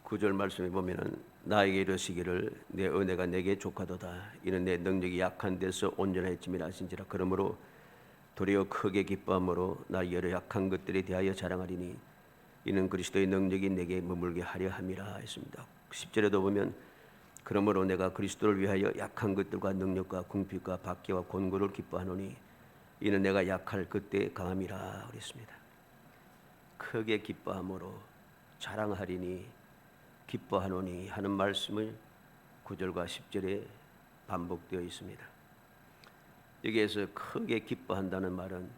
9절 말씀에 보면은 나에게 이르시기를 내 은혜가 내게 족하도다. 이는 내 능력이 약한 데서 온전해짐이라 하신지라. 그러므로 도리어 크게 기뻐함으로 나 여러 약한 것들에 대하여 자랑하리니 이는 그리스도의 능력이 내게 머물게 하려 함이라 했습니다. 10절에도 보면 그러므로 내가 그리스도를 위하여 약한 것들과 능력과 궁핍과 박해와 곤고를 기뻐하노니 이는 내가 약할 그때 강함이라 그랬습니다. 크게 기뻐함으로 자랑하리니 기뻐하노니 하는 말씀을 9절과 10절에 반복되어 있습니다. 여기에서 크게 기뻐한다는 말은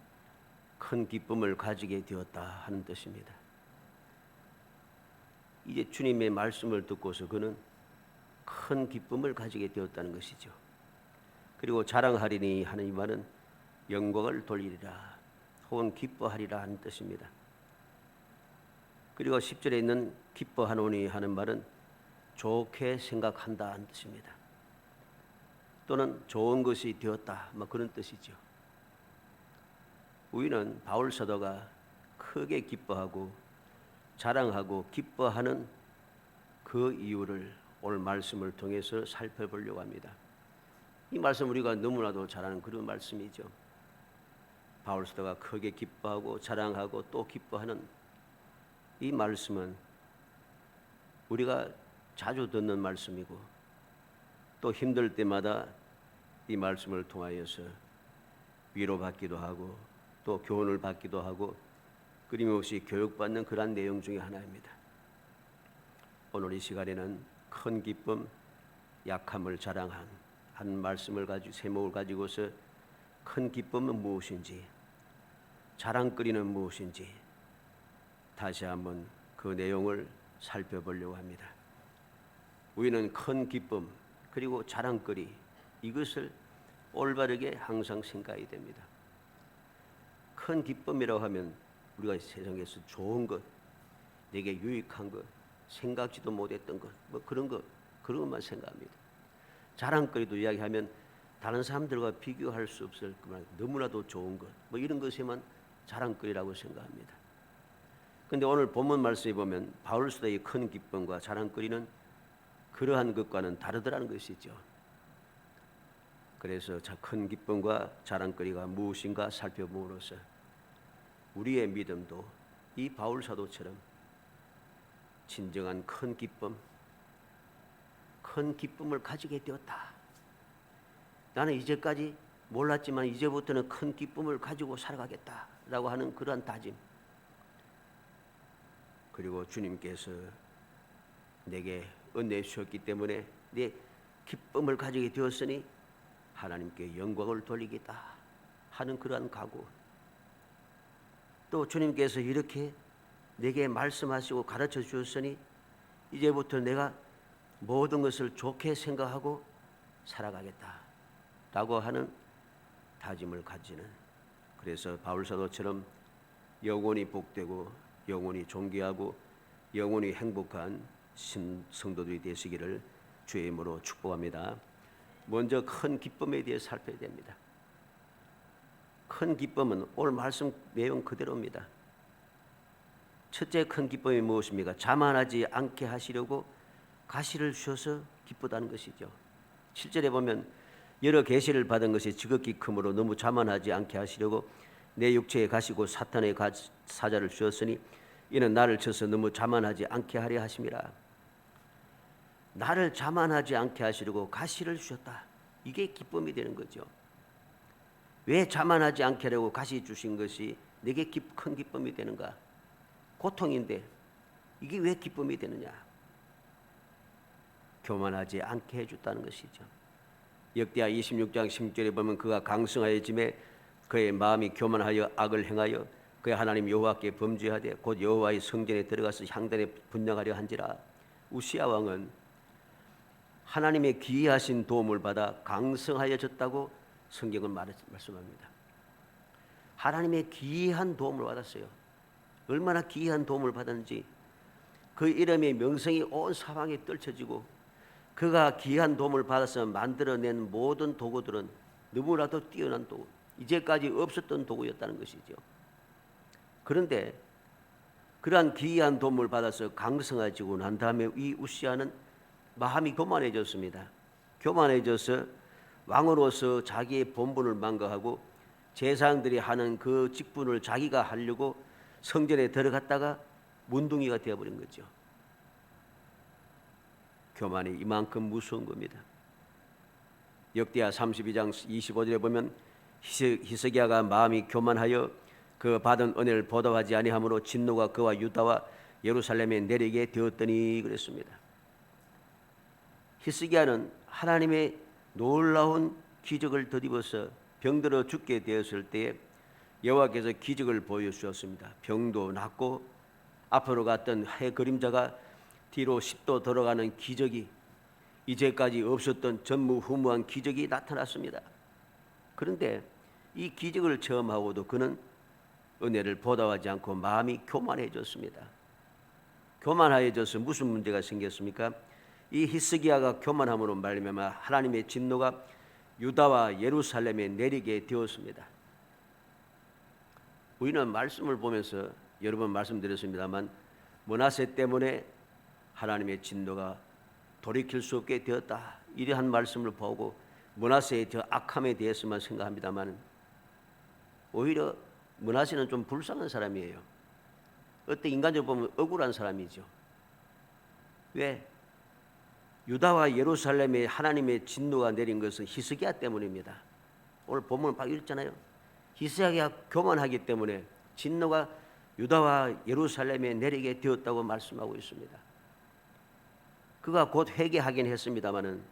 큰 기쁨을 가지게 되었다 하는 뜻입니다. 이제 주님의 말씀을 듣고서 그는 큰 기쁨을 가지게 되었다는 것이죠. 그리고 자랑하리니 하는 이 말은 영광을 돌리리라 혹은 기뻐하리라 하는 뜻입니다. 그리고 10절에 있는 기뻐하노니 하는 말은 좋게 생각한다 하는 뜻입니다. 또는 좋은 것이 되었다 그런 뜻이죠. 우리는 바울 사도가 크게 기뻐하고 자랑하고 기뻐하는 그 이유를 오늘 말씀을 통해서 살펴보려고 합니다. 이 말씀 우리가 너무나도 잘 아는 그런 말씀이죠. 바울 사도가 크게 기뻐하고 자랑하고 또 기뻐하는 이 말씀은 우리가 자주 듣는 말씀이고 또 힘들 때마다 이 말씀을 통하여서 위로받기도 하고 또 교훈을 받기도 하고 끊임없이 교육받는 그러한 내용 중에 하나입니다. 오늘 이 시간에는 큰 기쁨, 약함을 자랑한 한 말씀을 가지고 제목을 가지고서 큰 기쁨은 무엇인지, 자랑거리는 무엇인지 다시 한번 그 내용을 살펴보려고 합니다. 우리는 큰 기쁨 그리고 자랑거리 이것을 올바르게 항상 생각해야 됩니다. 큰 기쁨이라고 하면 우리가 세상에서 좋은 것, 내게 유익한 것, 생각지도 못했던 것, 그런 것만 생각합니다. 자랑거리도 이야기하면 다른 사람들과 비교할 수 없을 그만 너무나도 좋은 것, 이런 것에만 자랑거리라고 생각합니다. 그런데 오늘 본문 말씀에 보면 바울 사도의 큰 기쁨과 자랑거리는 그러한 것과는 다르더라는 것이죠. 그래서 큰 기쁨과 자랑거리가 무엇인가 살펴봄으로써 우리의 믿음도 이 바울 사도처럼 진정한 큰 기쁨을 가지게 되었다. 나는 이제까지 몰랐지만 이제부터는 큰 기쁨을 가지고 살아가겠다라고 하는 그러한 다짐. 그리고 주님께서 내게 은혜 주셨기 때문에 내 기쁨을 가지게 되었으니 하나님께 영광을 돌리겠다 하는 그러한 각오. 또 주님께서 이렇게 내게 말씀하시고 가르쳐 주셨으니 이제부터 내가 모든 것을 좋게 생각하고 살아가겠다라고 하는 다짐을 가지는, 그래서 바울 사도처럼 영원히 복되고 영원히 존귀하고 영원히 행복한 성도들이 되시기를 주의 이름으로 축복합니다. 먼저 큰 기쁨에 대해 살펴야 됩니다. 큰 기쁨은 오늘 말씀 내용 그대로입니다. 첫째 큰 기쁨이 무엇입니까? 자만하지 않게 하시려고 가시를 주셔서 기쁘다는 것이죠. 7절에 보면 여러 계시를 받은 것이 지극히 크므로 너무 자만하지 않게 하시려고 내 육체에 가시고 사탄의 사자를 주셨으니 이는 나를 쳐서 너무 자만하지 않게 하려 하심이라. 나를 자만하지 않게 하시려고 가시를 주셨다. 이게 기쁨이 되는 거죠. 왜 자만하지 않게 하려고 가시 주신 것이 내게 큰 기쁨이 되는가? 고통인데 이게 왜 기쁨이 되느냐? 교만하지 않게 해줬다는 것이죠. 역대하 26장 16절에 보면 그가 강성하여짐에 그의 마음이 교만하여 악을 행하여 그의 하나님 여호와께 범죄하되 곧 여호와의 성전에 들어가서 향단에 분향하려 한지라. 우시야 왕은 하나님의 기이하신 도움을 받아 강성하여졌다고 성경은 말씀합니다. 하나님의 기이한 도움을 받았어요. 얼마나 기이한 도움을 받았는지 그 이름의 명성이 온 사방에 떨쳐지고 그가 기이한 도움을 받아서 만들어낸 모든 도구들은 너무나도 뛰어난 도구, 이제까지 없었던 도구였다는 것이죠. 그런데 그러한 귀한 도움을 받아서 강성해지고 난 다음에 이 우시아는 마음이 교만해졌습니다. 교만해져서 왕으로서 자기의 본분을 망각하고 제사장들이 하는 그 직분을 자기가 하려고 성전에 들어갔다가 문둥이가 되어버린 거죠. 교만이 이만큼 무서운 겁니다. 역대하 32장 25절에 보면 히스기야가 마음이 교만하여 그 받은 은혜를 보답하지 아니하므로 진노가 그와 유다와 예루살렘에 내리게 되었더니 그랬습니다. 히스기야는 하나님의 놀라운 기적을 덧입어서 병들어 죽게 되었을 때에 여호와께서 기적을 보여주셨습니다. 병도 낫고 앞으로 갔던 해 그림자가 뒤로 10도 돌아가는 기적이, 이제까지 없었던 전무후무한 기적이 나타났습니다. 그런데 이 기적을 체험하고도 그는 은혜를 보답하지 않고 마음이 교만해졌습니다. 교만해져서 무슨 문제가 생겼습니까? 이 히스기야가 교만함으로 말미암아 하나님의 진노가 유다와 예루살렘에 내리게 되었습니다. 우리는 말씀을 보면서 여러 번 말씀드렸습니다만 므낫세 때문에 하나님의 진노가 돌이킬 수 없게 되었다, 이러한 말씀을 보고 므낫세의 저 악함에 대해서만 생각합니다만 오히려 므낫세는 좀 불쌍한 사람이에요. 어떤 인간적으로 보면 억울한 사람이죠. 왜? 유다와 예루살렘에 하나님의 진노가 내린 것은 히스기야 때문입니다. 오늘 본문을 막 읽잖아요. 히스기야가 교만하기 때문에 진노가 유다와 예루살렘에 내리게 되었다고 말씀하고 있습니다. 그가 곧 회개하긴 했습니다마는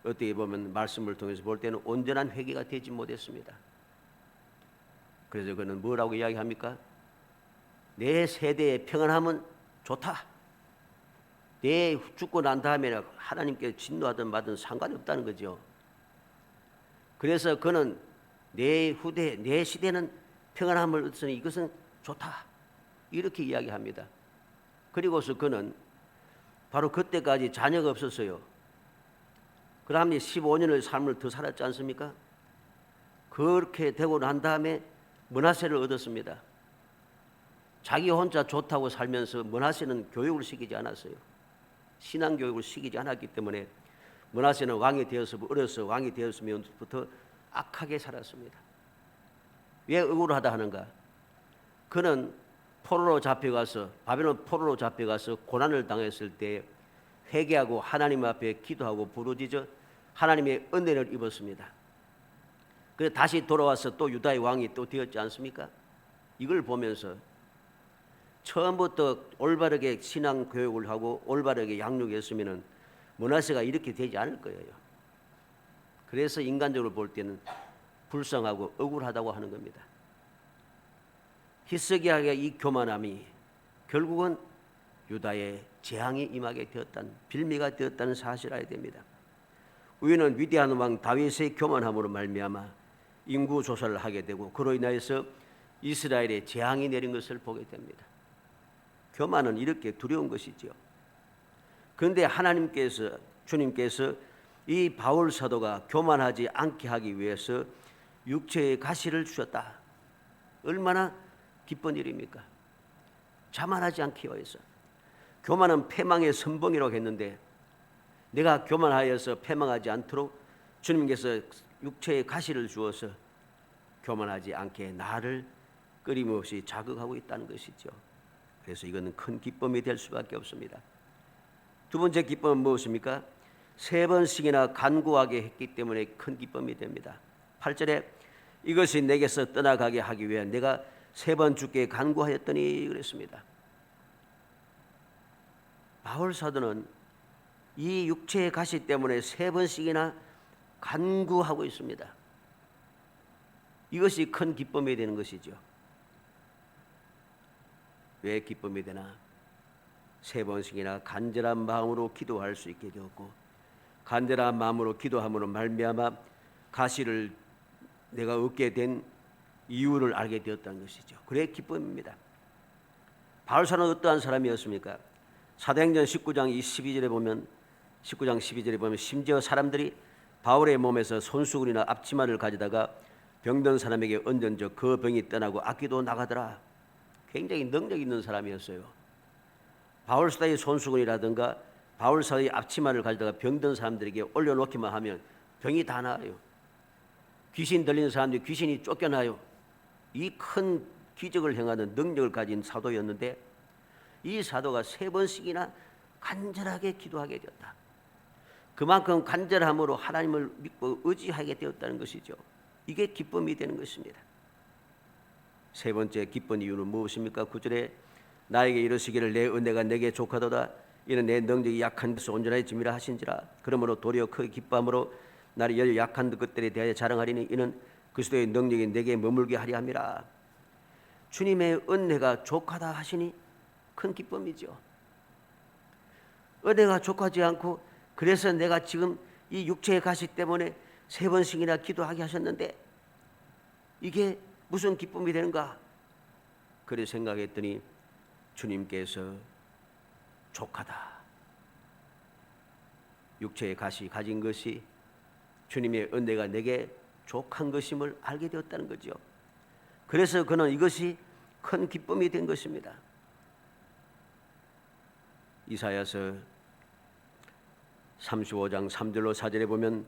어떻게 보면 말씀을 통해서 볼 때는 온전한 회개가 되지 못했습니다. 그래서 그는 뭐라고 이야기합니까? 내 세대의 평안함은 좋다. 내 죽고 난 다음에 하나님께 진노하든 마든 상관이 없다는 거죠. 그래서 그는 내 후대, 내 시대는 평안함을 얻으니 이것은 좋다, 이렇게 이야기합니다. 그리고서 그는 바로 그때까지 자녀가 없었어요. 그 다음에 15년의 삶을 더 살았지 않습니까? 그렇게 되고 난 다음에 므낫세를 얻었습니다. 자기 혼자 좋다고 살면서 므낫세는 교육을 시키지 않았어요. 신앙 교육을 시키지 않았기 때문에 므낫세는 왕이 되어서 어려서 왕이 되었으면부터 악하게 살았습니다. 왜 억울하다 하는가? 그는 포로로 잡혀가서 바벨론 포로로 잡혀가서 고난을 당했을 때 회개하고 하나님 앞에 기도하고 부르짖어 하나님의 은혜를 입었습니다. 그래서 다시 돌아와서 또 유다의 왕이 또 되었지 않습니까? 이걸 보면서 처음부터 올바르게 신앙 교육을 하고 올바르게 양육했으면 므낫세가 이렇게 되지 않을 거예요. 그래서 인간적으로 볼 때는 불쌍하고 억울하다고 하는 겁니다. 히스기야의 이 교만함이 결국은 유다의 재앙이 임하게 되었다는, 빌미가 되었다는 사실을 알아야 됩니다. 우리는 위대한 왕 다윗의 교만함으로 말미암아 인구 조사를 하게 되고 그로 인하여서 이스라엘에 재앙이 내린 것을 보게 됩니다. 교만은 이렇게 두려운 것이지요. 그런데 하나님께서, 주님께서 이 바울 사도가 교만하지 않게 하기 위해서 육체의 가시를 주셨다. 얼마나 기쁜 일입니까? 자만하지 않기 위해서. 교만은 패망의 선봉이라고 했는데 내가 교만하여서 패망하지 않도록 주님께서 육체의 가시를 주어서 교만하지 않게 나를 끊임없이 자극하고 있다는 것이죠. 그래서 이거는 큰 기쁨이 될 수밖에 없습니다. 두 번째 기쁨은 무엇입니까? 3번씩이나 간구하게 했기 때문에 큰 기쁨이 됩니다. 8절에 이것이 내게서 떠나가게 하기 위해 내가 3번 주께 간구하였더니 그랬습니다. 바울 사도는 이 육체의 가시 때문에 3번씩이나 간구하고 있습니다. 이것이 큰 기쁨이 되는 것이죠. 왜 기쁨이 되나? 3번씩이나 간절한 마음으로 기도할 수 있게 되었고 간절한 마음으로 기도함으로 말미암아 가시를 내가 얻게 된 이유를 알게 되었다는 것이죠. 그래 기쁨입니다. 바울 사도는 어떠한 사람이었습니까? 사도행전 19장 12절에 보면 19장 12절에 보면 심지어 사람들이 바울의 몸에서 손수건이나 앞치마를 가져다가 병든 사람에게 얹은 적 그 병이 떠나고 악기도 나가더라. 굉장히 능력 있는 사람이었어요. 바울사의 손수건이라든가 바울사의 앞치마를 가져다가 병든 사람들에게 올려놓기만 하면 병이 다 나아요. 귀신 들린 사람들이 귀신이 쫓겨나요. 이 큰 기적을 행하는 능력을 가진 사도였는데 이 사도가 3번씩이나 간절하게 기도하게 되었다. 그만큼 간절함으로 하나님을 믿고 의지하게 되었다는 것이죠. 이게 기쁨이 되는 것입니다. 3번째 기쁜 이유는 무엇입니까? 9절에 나에게 이르시기를 내 은혜가 내게 족하도다. 이는 내 능력이 약한 데서 온전하게 짐이라 하신지라. 그러므로 도리어 크게 기뻐함으로 나를 열 약한 것들에 대하여 자랑하리니 이는 그리스도의 능력이 내게 머물게 하리 함이라. 주님의 은혜가 족하다 하시니 큰 기쁨이죠. 은혜가 족하지 않고 그래서 내가 지금 이 육체의 가시 때문에 3번씩이나 기도하게 하셨는데 이게 무슨 기쁨이 되는가? 그래 생각했더니 주님께서 족하다. 육체의 가시 가진 것이 주님의 은혜가 내게 족한 것임을 알게 되었다는 거죠. 그래서 그는 이것이 큰 기쁨이 된 것입니다. 이사야서 35장 3절로 4절에 보면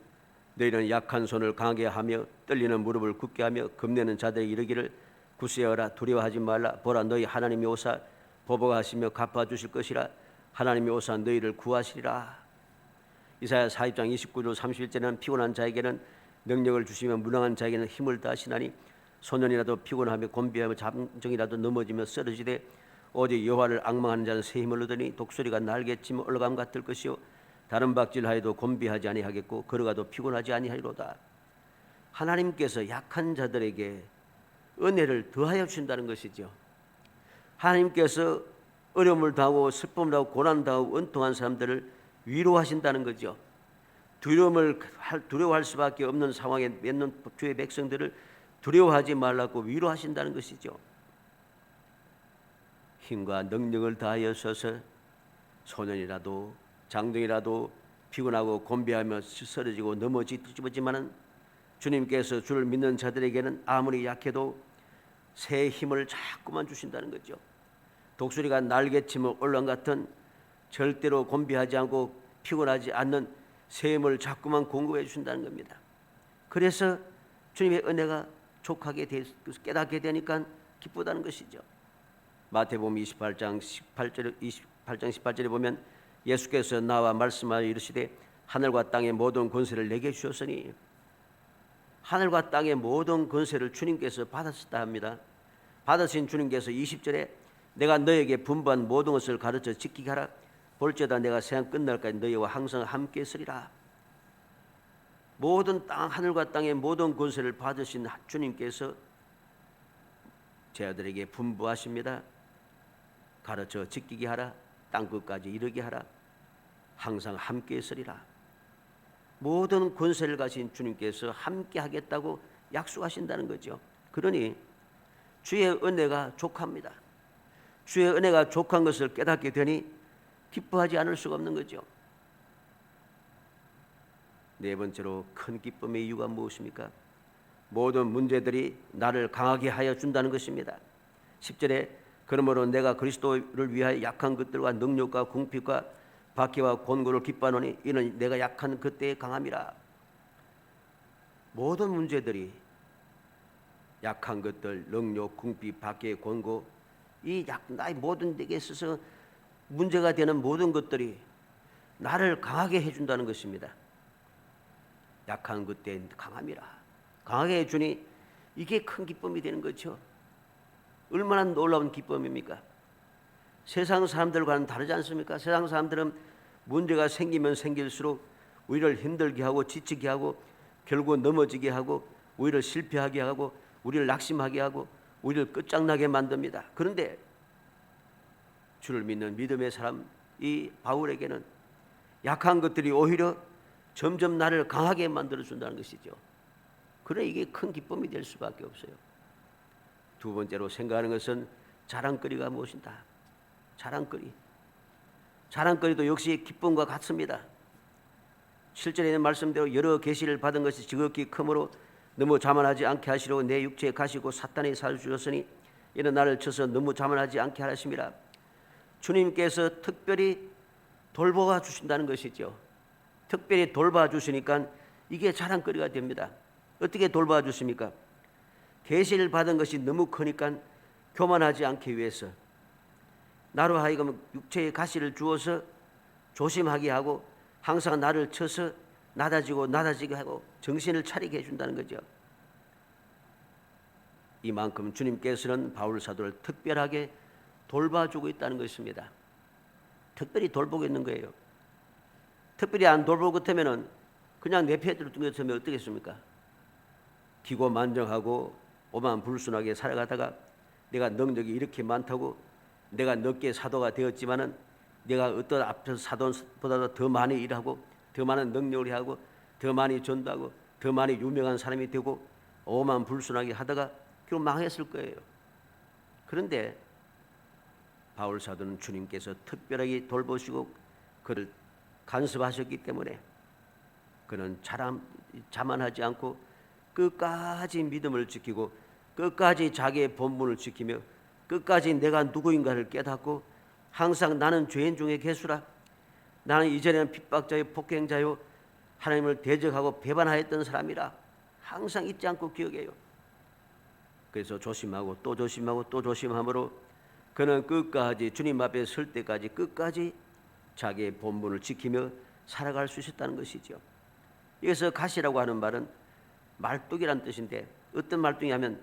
너희는 약한 손을 강하게 하며 떨리는 무릎을 굳게 하며 겁내는 자들에게 이르기를 굳세어라 두려워하지 말라. 보라 너희 하나님이 오사 보복하시며 갚아주실 것이라. 하나님이 오사 너희를 구하시리라. 이사야 40장 29절 31절에는 피곤한 자에게는 능력을 주시며 무능한 자에게는 힘을 다하시나니 소년이라도 피곤하며 곤비하며 잠정이라도 넘어지며 쓰러지되 오직 여호와를 앙망하는 자는 새 힘을 얻으니 독수리가 날개치며 올라감 같을 것이요 다른 박질하여도 곤비하지 아니하겠고 걸어가도 피곤하지 아니하리로다. 하나님께서 약한 자들에게 은혜를 더하여 주신다는 것이죠. 하나님께서 어려움을 당하고 슬픔을 당하고 고난 당하고 은통한 사람들을 위로하신다는 거죠. 두려워할 수밖에 없는 상황에 맺는 주의 백성들을 두려워하지 말라고 위로하신다는 것이죠. 힘과 능력을 다하여 서서 소년이라도 장동이라도 피곤하고 곤비하며 쓰러지고 넘어지지만은 주님께서 주를 믿는 자들에게는 아무리 약해도 새 힘을 자꾸만 주신다는 거죠. 독수리가 날개치며 올라온 같은 절대로 곤비하지 않고 피곤하지 않는 새 힘을 자꾸만 공급해 주신다는 겁니다. 그래서 주님의 은혜가 족하게 깨닫게 되니까 기쁘다는 것이죠. 마태복음 28장 18절에 보면 예수께서 나와 말씀하여 이르시되 하늘과 땅의 모든 권세를 내게 주셨으니 하늘과 땅의 모든 권세를 주님께서 받았다 합니다. 받으신 주님께서 20절에 내가 너에게 분부한 모든 것을 가르쳐 지키게 하라. 볼지어다 내가 세상 끝날까지 너희와 항상 함께 있으리라. 모든 땅 하늘과 땅의 모든 권세를 받으신 주님께서 제 아들에게 분부하십니다. 가르쳐 지키게 하라. 땅끝까지 이르게 하라. 항상 함께 있으리라. 모든 권세를 가진 주님께서 함께 하겠다고 약속하신다는 거죠. 그러니 주의 은혜가 족합니다. 주의 은혜가 족한 것을 깨닫게 되니 기뻐하지 않을 수가 없는 거죠. 네 번째로 큰 기쁨의 이유가 무엇입니까? 모든 문제들이 나를 강하게 하여 준다는 것입니다. 10절에 그러므로 내가 그리스도를 위하여 약한 것들과 능력과 궁핍과 박해와 곤고를 기뻐하노니 이는 내가 약한 그때의 강함이라. 모든 문제들이 약한 것들, 능력, 궁핍, 박해, 곤고 나의 모든 데에 있어서 문제가 되는 모든 것들이 나를 강하게 해준다는 것입니다. 약한 그때의 강함이라. 강하게 해주니 이게 큰 기쁨이 되는 거죠. 얼마나 놀라운 기쁨입니까? 세상 사람들과는 다르지 않습니까? 세상 사람들은 문제가 생기면 생길수록 우리를 힘들게 하고 지치게 하고 결국 넘어지게 하고 우리를 실패하게 하고 우리를 낙심하게 하고 우리를 끝장나게 만듭니다. 그런데 주를 믿는 믿음의 사람 이 바울에게는 약한 것들이 오히려 점점 나를 강하게 만들어준다는 것이죠. 그래 이게 큰 기쁨이 될 수밖에 없어요. 두 번째로 생각하는 것은 자랑거리가 무엇인가? 자랑거리도 역시 기쁨과 같습니다. 7절에 있는 말씀대로 여러 계시를 받은 것이 지극히 크므로 너무 자만하지 않게 하시려고 내 육체에 가시고 사탄의 살을 주셨으니 이는 나를 쳐서 너무 자만하지 않게 하심이라. 주님께서 특별히 돌보아 주신다는 것이죠. 특별히 돌봐 주시니까 이게 자랑거리가 됩니다. 어떻게 돌봐 주십니까? 계시를 받은 것이 너무 크니까 교만하지 않기 위해서 나로 하여금 육체의 가시를 주어서 조심하게 하고 항상 나를 쳐서 낮아지게 하고 정신을 차리게 해준다는 거죠. 이만큼 주님께서는 바울 사도를 특별하게 돌봐주고 있다는 것입니다. 특별히 돌보고 있는 거예요. 특별히 안 돌볼 것 같으면 그냥 내 패드로 뜬 것처럼 어떻겠습니까? 기고만장하고 오만불순하게 살아가다가 내가 능력이 이렇게 많다고 내가 늦게 사도가 되었지만은 내가 어떤 앞서 사도보다도 더 많이 일하고 더 많은 능력을 하고 더 많이 전도하고 더 많이 유명한 사람이 되고 오만불순하게 하다가 결국 망했을 거예요. 그런데 바울 사도는 주님께서 특별하게 돌보시고 그를 간섭하셨기 때문에 그는 자만하지 않고 끝까지 믿음을 지키고 끝까지 자기의 본분을 지키며 끝까지 내가 누구인가를 깨닫고 항상 나는 죄인 중에 괴수라, 나는 이전에는 핍박자요 폭행자요 하나님을 대적하고 배반하였던 사람이라 항상 잊지 않고 기억해요. 그래서 조심하고 또 조심하고 또 조심함으로 그는 끝까지 주님 앞에 설 때까지 끝까지 자기의 본분을 지키며 살아갈 수 있었다는 것이죠. 여기서 가시라고 하는 말은 말뚝이란 뜻인데 어떤 말뚝이 하면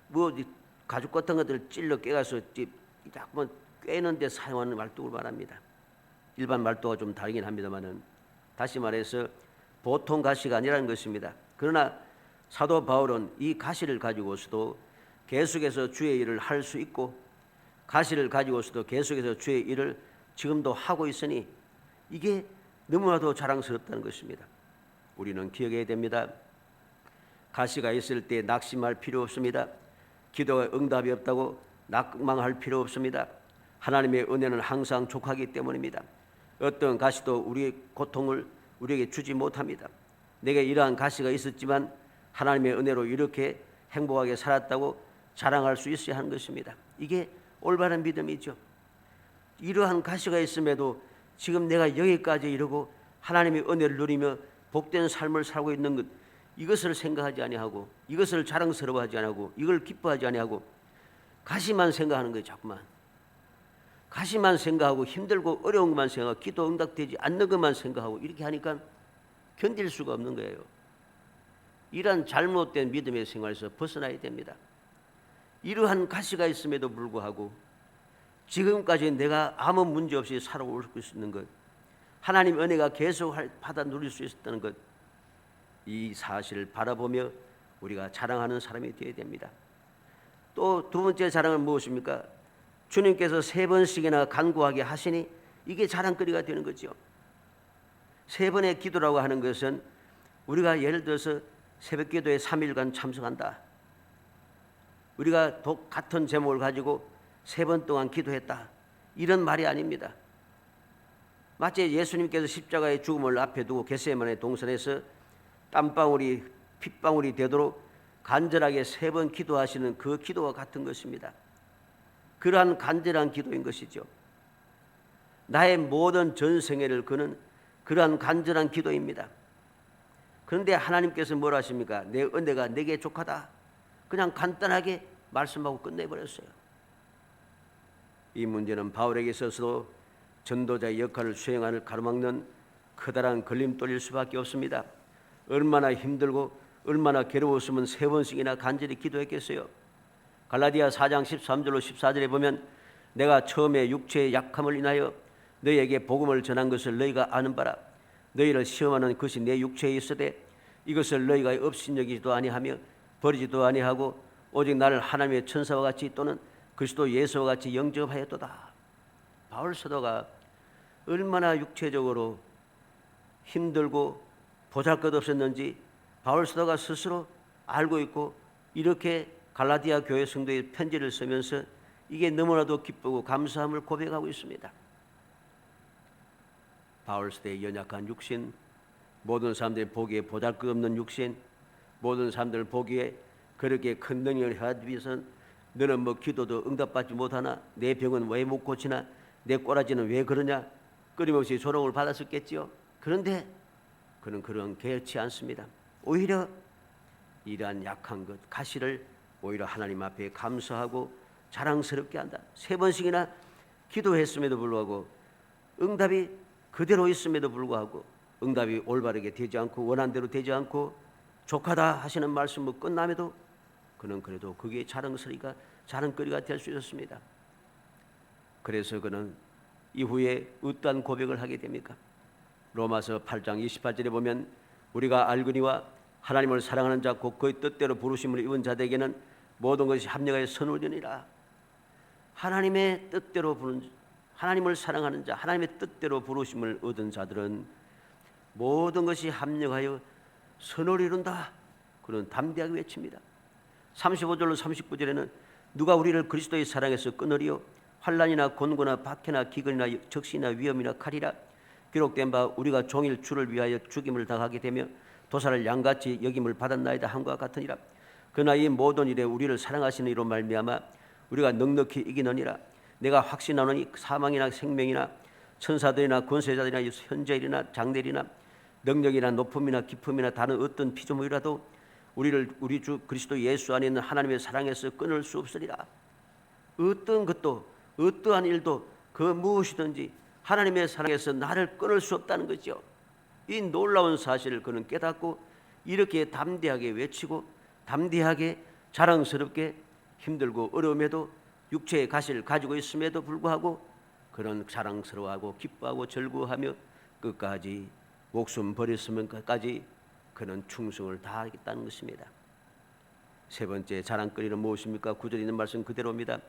뭐 가죽 같은 것들을 찔러 깨가서 자꾸만 꿰는 데 사용하는 말뚝을 말합니다. 일반 말뚝과 좀 다르긴 합니다만은 다시 말해서 보통 가시가 아니라는 것입니다. 그러나 사도 바울은 이 가시를 가지고서도 계속해서 주의 일을 할 수 있고 가시를 가지고서도 계속해서 주의 일을 지금도 하고 있으니 이게 너무나도 자랑스럽다는 것입니다. 우리는 기억해야 됩니다. 가시가 있을 때 낙심할 필요 없습니다. 기도가 응답이 없다고 낙망할 필요 없습니다. 하나님의 은혜는 항상 족하기 때문입니다. 어떤 가시도 우리의 고통을 우리에게 주지 못합니다. 내게 이러한 가시가 있었지만 하나님의 은혜로 이렇게 행복하게 살았다고 자랑할 수 있어야 하는 것입니다. 이게 올바른 믿음이죠. 이러한 가시가 있음에도 지금 내가 여기까지 이르고 하나님의 은혜를 누리며 복된 삶을 살고 있는 것, 이것을 생각하지 아니하고 이것을 자랑스러워하지 아니하고 이걸 기뻐하지 아니하고 가시만 생각하는 거예요. 자꾸만 가시만 생각하고 힘들고 어려운 것만 생각하고 기도 응답되지 않는 것만 생각하고 이렇게 하니까 견딜 수가 없는 거예요. 이러한 잘못된 믿음의 생활에서 벗어나야 됩니다. 이러한 가시가 있음에도 불구하고 지금까지 내가 아무 문제 없이 살아올 수 있는 것, 하나님 은혜가 계속 받아 누릴 수 있었다는 것, 이 사실을 바라보며 우리가 자랑하는 사람이 되어야 됩니다. 또 두 번째 자랑은 무엇입니까? 주님께서 3번씩이나 간구하게 하시니 이게 자랑거리가 되는 거죠. 3번의 기도라고 하는 것은 우리가 예를 들어서 새벽기도에 3일간 참석한다, 우리가 같은 제목을 가지고 3번 동안 기도했다, 이런 말이 아닙니다. 마치 예수님께서 십자가의 죽음을 앞에 두고 겟세마네 동산에서 땀방울이 핏방울이 되도록 간절하게 3번 기도하시는 그 기도와 같은 것입니다. 그러한 간절한 기도인 것이죠. 나의 모든 전생애를 그는 그러한 간절한 기도입니다. 그런데 하나님께서 뭘 하십니까? 내 은혜가 내게 족하다, 그냥 간단하게 말씀하고 끝내버렸어요. 이 문제는 바울에게 있어서도 전도자의 역할을 수행하는 가로막는 커다란 걸림돌일 수밖에 없습니다. 얼마나 힘들고 얼마나 괴로웠으면 3번씩이나 간절히 기도했겠어요. 갈라디아 4장 13절로 14절에 보면 내가 처음에 육체의 약함을 인하여 너희에게 복음을 전한 것을 너희가 아는 바라. 너희를 시험하는 것이 내 육체에 있으되 이것을 너희가 업신여기지도 아니하며 버리지도 아니하고 오직 나를 하나님의 천사와 같이 또는 그리스도 예수와 같이 영접하였도다. 바울 사도가 얼마나 육체적으로 힘들고 보잘것없었는지 바울 사도가 스스로 알고 있고 이렇게 갈라디아 교회 성도의 편지를 쓰면서 이게 너무나도 기쁘고 감사함을 고백하고 있습니다. 바울 사도의 연약한 육신, 모든 사람들이 보기에 보잘것없는 육신, 모든 사람들 보기에 그렇게 큰 능력을 하기 위해서는 너는 뭐 기도도 응답받지 못하나? 내 병은 왜 못 고치나? 내 꼬라지는 왜 그러냐? 끊임없이 조롱을 받았었겠지요. 그런데 그는 그런 개의치 않습니다. 오히려 이러한 약한 것, 가시를 오히려 하나님 앞에 감사하고 자랑스럽게 한다. 3번씩이나 기도했음에도 불구하고 응답이 그대로 있음에도 불구하고 응답이 올바르게 되지 않고 원한대로 되지 않고 족하다 하시는 말씀이 끝남에도 그는 그래도 그게 자랑거리가 될 수 있었습니다. 그래서 그는 이후에 어떠한 고백을 하게 됩니까? 로마서 8장 28절에 보면 우리가 알거니와 하나님을 사랑하는 자 곧 그의 뜻대로 부르심을 입은 자들에게는 모든 것이 합력하여 선우려니라. 하나님의 뜻대로 부른 하나님을 사랑하는 자, 하나님의 뜻대로 부르심을 얻은 자들은 모든 것이 합력하여 선을 이룬다. 그는 담대하게 외칩니다. 35절로 39절에는 누가 우리를 그리스도의 사랑에서 끊으리요? 환난이나 곤고나 박해나 기근이나 적시나 위험이나 칼이라. 기록된 바 우리가 종일 주를 위하여 죽임을 당하게 되며 도사를 양같이 여김을 받았나이다 함과 같으니라. 그러나 이 모든 일에 우리를 사랑하시는 이로 말미암아 우리가 넉넉히 이기느니라. 내가 확신하노니 사망이나 생명이나 천사들이나 권세자들이나 현재일이나 장래일이나 능력이나 높음이나 깊음이나 다른 어떤 피조물이라도 우리를 우리 주 그리스도 예수 안에 있는 하나님의 사랑에서 끊을 수 없으리라. 어떤 것도 어떠한 일도 그 무엇이든지 하나님의 사랑에서 나를 끊을 수 없다는 거죠. 이 놀라운 사실을 그는 깨닫고 이렇게 담대하게 외치고 담대하게 자랑스럽게 힘들고 어려움에도 육체의 가시를 가지고 있음에도 불구하고 그런 자랑스러워하고 기뻐하고 즐거워하며 끝까지 목숨 버렸으면까지 그는 충성을 다하겠다는 것입니다. 3번째 자랑거리는 무엇입니까? 9절에 있는 말씀 그대로입니다.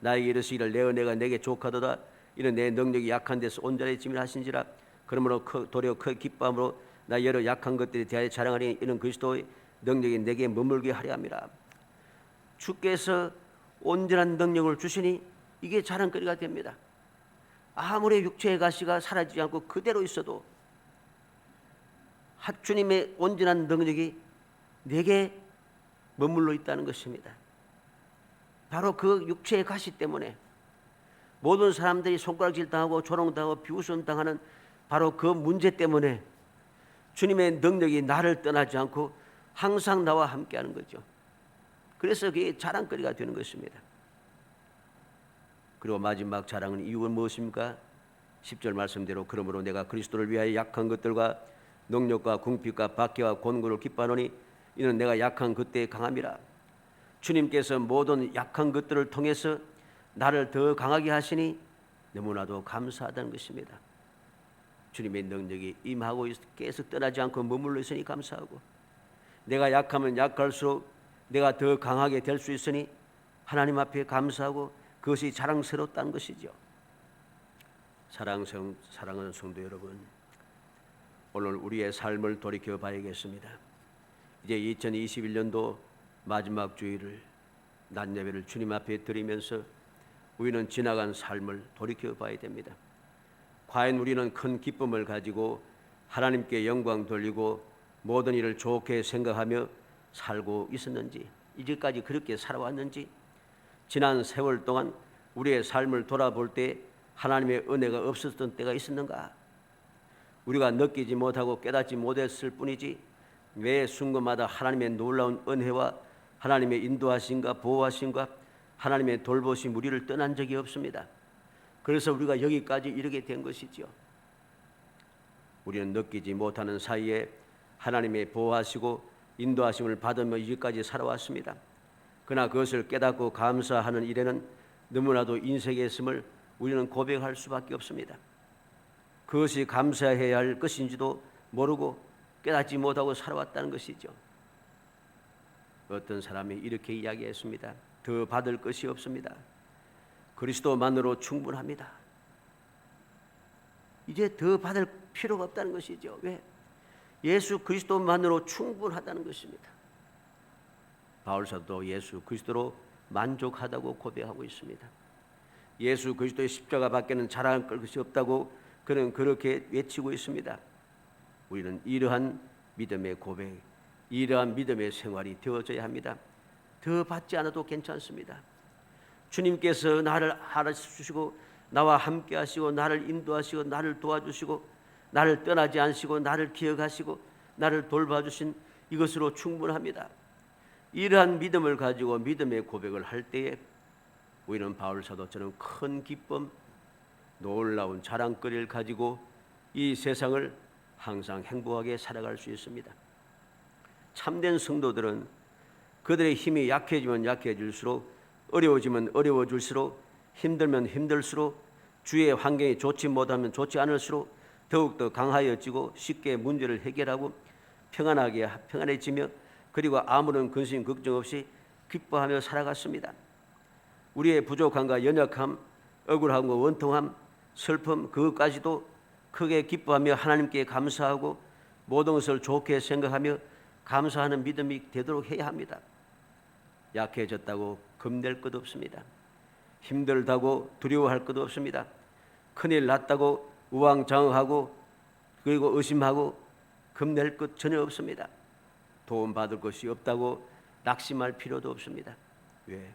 나에게 이르시기를 내 은혜가 내게 족하도다. 이는 내 능력이 약한 데서 온전해짐을 하신지라. 그러므로 도리어 그 기쁨으로 나 여러 약한 것들에 대하여 자랑하니 이는 그리스도의 능력이 내게 머물게 하려 함이라. 주께서 온전한 능력을 주시니 이게 자랑거리가 됩니다. 아무리 육체의 가시가 사라지지 않고 그대로 있어도 주님의 온전한 능력이 내게 머물러 있다는 것입니다. 바로 그 육체의 가시 때문에 모든 사람들이 손가락질 당하고 조롱당하고 비웃음 당하는 바로 그 문제 때문에 주님의 능력이 나를 떠나지 않고 항상 나와 함께하는 거죠. 그래서 그게 자랑거리가 되는 것입니다. 그리고 마지막 자랑은 이유는 무엇입니까? 10절 말씀대로 그러므로 내가 그리스도를 위하여 약한 것들과 능력과 궁핍과 박해와 곤고를 기뻐하노니 이는 내가 약한 그때의 강함이라. 주님께서 모든 약한 것들을 통해서 나를 더 강하게 하시니 너무나도 감사하다는 것입니다. 주님의 능력이 임하고 계속 떠나지 않고 머물러 있으니 감사하고 내가 약하면 약할수록 내가 더 강하게 될 수 있으니 하나님 앞에 감사하고 그것이 자랑스럽다는 것이죠. 사랑하는 성도 여러분, 오늘 우리의 삶을 돌이켜 봐야겠습니다. 이제 2021년도 마지막 주일을 낮 예배를 주님 앞에 드리면서 우리는 지나간 삶을 돌이켜 봐야 됩니다. 과연 우리는 큰 기쁨을 가지고 하나님께 영광 돌리고 모든 일을 좋게 생각하며 살고 있었는지, 이제까지 그렇게 살아왔는지, 지난 세월 동안 우리의 삶을 돌아볼 때 하나님의 은혜가 없었던 때가 있었는가? 우리가 느끼지 못하고 깨닫지 못했을 뿐이지 매 순간마다 하나님의 놀라운 은혜와 하나님의 인도하심과 보호하심과 하나님의 돌보심 우리를 떠난 적이 없습니다. 그래서 우리가 여기까지 이르게 된 것이죠. 우리는 느끼지 못하는 사이에 하나님의 보호하시고 인도하심을 받으며 이제까지 살아왔습니다. 그러나 그것을 깨닫고 감사하는 일에는 너무나도 인색에 있음을 우리는 고백할 수밖에 없습니다. 그것이 감사해야 할 것인지도 모르고 깨닫지 못하고 살아왔다는 것이죠. 어떤 사람이 이렇게 이야기했습니다. 더 받을 것이 없습니다. 그리스도만으로 충분합니다. 이제 더 받을 필요가 없다는 것이죠. 왜? 예수 그리스도만으로 충분하다는 것입니다. 바울사도 예수 그리스도로 만족하다고 고백하고 있습니다. 예수 그리스도의 십자가 밖에는 자랑할 것이 없다고 그는 그렇게 외치고 있습니다. 우리는 이러한 믿음의 고백, 이러한 믿음의 생활이 되어져야 합니다. 더 받지 않아도 괜찮습니다. 주님께서 나를 알아주시고 나와 함께 하시고 나를 인도하시고 나를 도와주시고 나를 떠나지 않으시고 나를 기억하시고 나를 돌봐주신 이것으로 충분합니다. 이러한 믿음을 가지고 믿음의 고백을 할 때에 우리는 바울 사도처럼 큰 기쁨, 놀라운 자랑거리를 가지고 이 세상을 항상 행복하게 살아갈 수 있습니다. 참된 성도들은 그들의 힘이 약해지면 약해질수록, 어려워지면 어려워질수록, 힘들면 힘들수록, 주위의 환경이 좋지 못하면 좋지 않을수록 더욱더 강하여지고 쉽게 문제를 해결하고 평안해지며 그리고 아무런 근심 걱정 없이 기뻐하며 살아갔습니다. 우리의 부족함과 연약함, 억울함과 원통함, 슬픔, 그것까지도 크게 기뻐하며 하나님께 감사하고 모든 것을 좋게 생각하며 감사하는 믿음이 되도록 해야 합니다. 약해졌다고 겁낼 것 없습니다. 힘들다고 두려워할 것 없습니다. 큰일 났다고 우왕좌왕하고 그리고 의심하고 겁낼 것 전혀 없습니다. 도움받을 것이 없다고 낙심할 필요도 없습니다. 왜?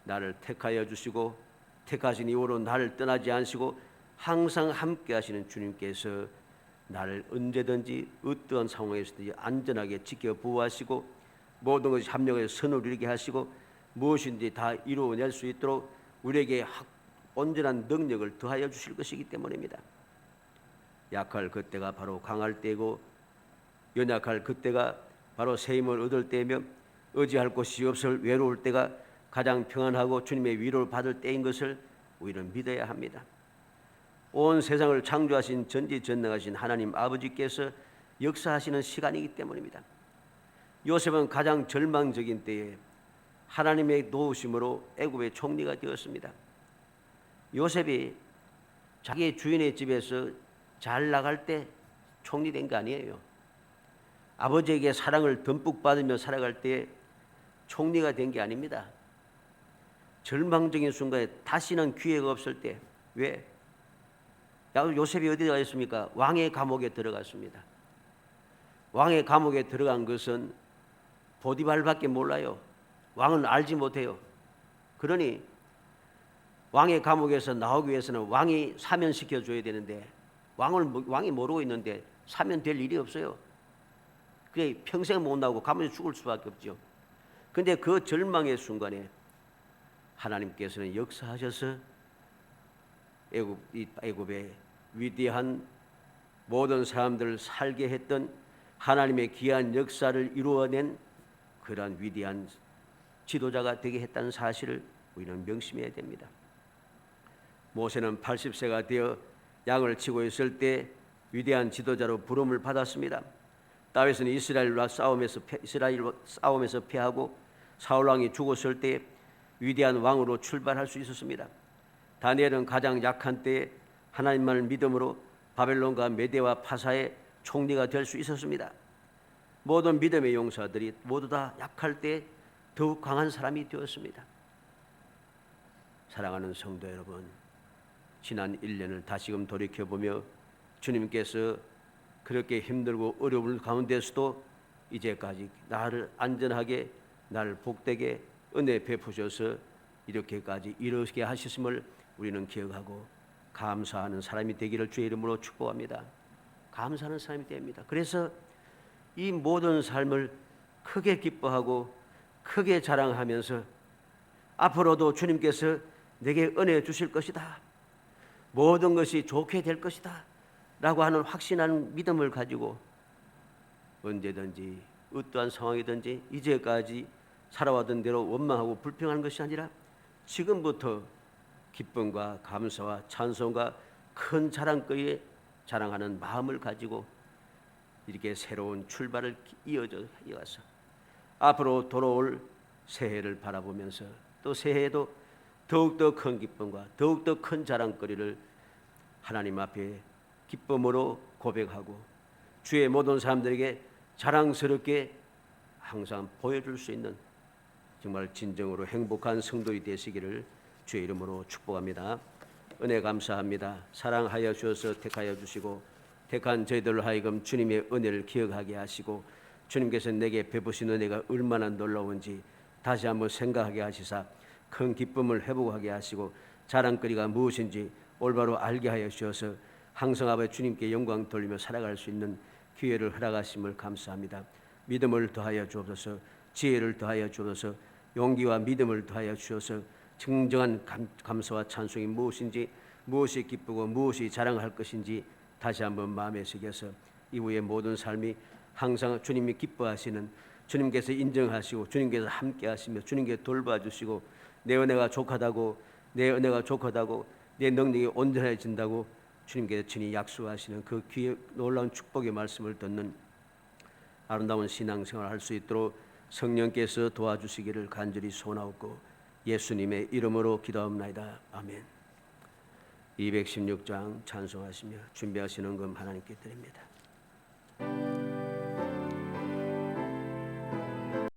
나를 택하여 주시고 택하신 이후로 나를 떠나지 않으시고 항상 함께 하시는 주님께서 나를 언제든지 어떠한 상황에서든지 안전하게 지켜 보호하시고 모든 것이 합력해서 선을 이루게 하시고 무엇인지 다 이루어낼 수 있도록 우리에게 온전한 능력을 더하여 주실 것이기 때문입니다. 약할 그때가 바로 강할 때이고 연약할 그때가 바로 새 힘을 얻을 때이며 의지할 곳이 없을 외로울 때가 가장 평안하고 주님의 위로를 받을 때인 것을 우리는 믿어야 합니다. 온 세상을 창조하신 전지전능하신 하나님 아버지께서 역사하시는 시간이기 때문입니다. 요셉은 가장 절망적인 때에 하나님의 도우심으로 애굽의 총리가 되었습니다. 요셉이 자기 주인의 집에서 잘 나갈 때 총리 된 거 아니에요. 아버지에게 사랑을 듬뿍 받으며 살아갈 때 총리가 된 게 아닙니다. 절망적인 순간에 다시는 기회가 없을 때, 왜? 요셉이 어디 가 있습니까? 왕의 감옥에 들어갔습니다. 왕의 감옥에 들어간 것은 보디발밖에 몰라요. 왕은 알지 못해요. 그러니 왕의 감옥에서 나오기 위해서는 왕이 사면시켜 줘야 되는데 왕이 모르고 있는데 사면될 일이 없어요. 그게 평생 못 나오고 감옥에 죽을 수밖에 없죠. 그런데 그 절망의 순간에 하나님께서는 역사하셔서 애굽의 위대한 모든 사람들을 살게 했던 하나님의 귀한 역사를 이루어낸 그러한 위대한 지도자가 되게 했다는 사실을 우리는 명심해야 됩니다. 모세는 80세가 되어 양을 치고 있을 때 위대한 지도자로 부름을 받았습니다. 다윗은 이스라엘과 싸움에서 패하고 사울 왕이 죽었을 때 위대한 왕으로 출발할 수 있었습니다. 다니엘은 가장 약한 때에 하나님만을 믿음으로 바벨론과 메대와 파사의 총리가 될 수 있었습니다. 모든 믿음의 용사들이 모두 다 약할 때 더욱 강한 사람이 되었습니다. 사랑하는 성도 여러분, 지난 1년을 다시금 돌이켜보며 주님께서 그렇게 힘들고 어려운 가운데서도 이제까지 나를 안전하게 나를 복되게 은혜 베푸셔서 이렇게까지 이르게 하셨음을 우리는 기억하고 감사하는 사람이 되기를 주의 이름으로 축복합니다. 감사하는 사람이 됩니다. 그래서 이 모든 삶을 크게 기뻐하고 크게 자랑하면서 앞으로도 주님께서 내게 은혜 주실 것이다, 모든 것이 좋게 될 것이다 라고 하는 확신하는 믿음을 가지고 언제든지 어떠한 상황이든지 이제까지 살아왔던 대로 원망하고 불평하는 것이 아니라 지금부터 기쁨과 감사와 찬송과 큰 자랑거리에 자랑하는 마음을 가지고 이렇게 새로운 출발을 이어가서 앞으로 돌아올 새해를 바라보면서 또 새해에도 더욱더 큰 기쁨과 더욱더 큰 자랑거리를 하나님 앞에 기쁨으로 고백하고 주의 모든 사람들에게 자랑스럽게 항상 보여줄 수 있는 정말 진정으로 행복한 성도이 되시기를 주의 이름으로 축복합니다. 은혜 감사합니다. 사랑하여 주셔서 택하여 주시고 택한 저희들로 하여금 주님의 은혜를 기억하게 하시고 주님께서 내게 베푸신 은혜가 얼마나 놀라운지 다시 한번 생각하게 하시사 큰 기쁨을 회복하게 하시고 자랑거리가 무엇인지 올바로 알게 하여 주셔서 항상 아버지 주님께 영광 돌리며 살아갈 수 있는 기회를 허락하심을 감사합니다. 믿음을 더하여 주옵소서. 지혜를 더하여 주옵소서. 용기와 믿음을 더하여 주셔서 정정한 감사와 찬송이 무엇인지, 무엇이 기쁘고 무엇이 자랑할 것인지 다시 한번 마음에 새겨서 이후의 모든 삶이 항상 주님이 기뻐하시는, 주님께서 인정하시고 주님께서 함께 하시며 주님께서 돌봐주시고 내 은혜가 족하다고, 내 은혜가 족하다고, 내 능력이 온전해진다고 주님께서 친히 약속하시는 그 귀에 놀라운 축복의 말씀을 듣는 아름다운 신앙생활을 할 수 있도록 성령께서 도와주시기를 간절히 소원하옵고 예수님의 이름으로 기도합나이다. 아멘. 216장 찬송하시며 준비하시는 금 하나님께 드립니다.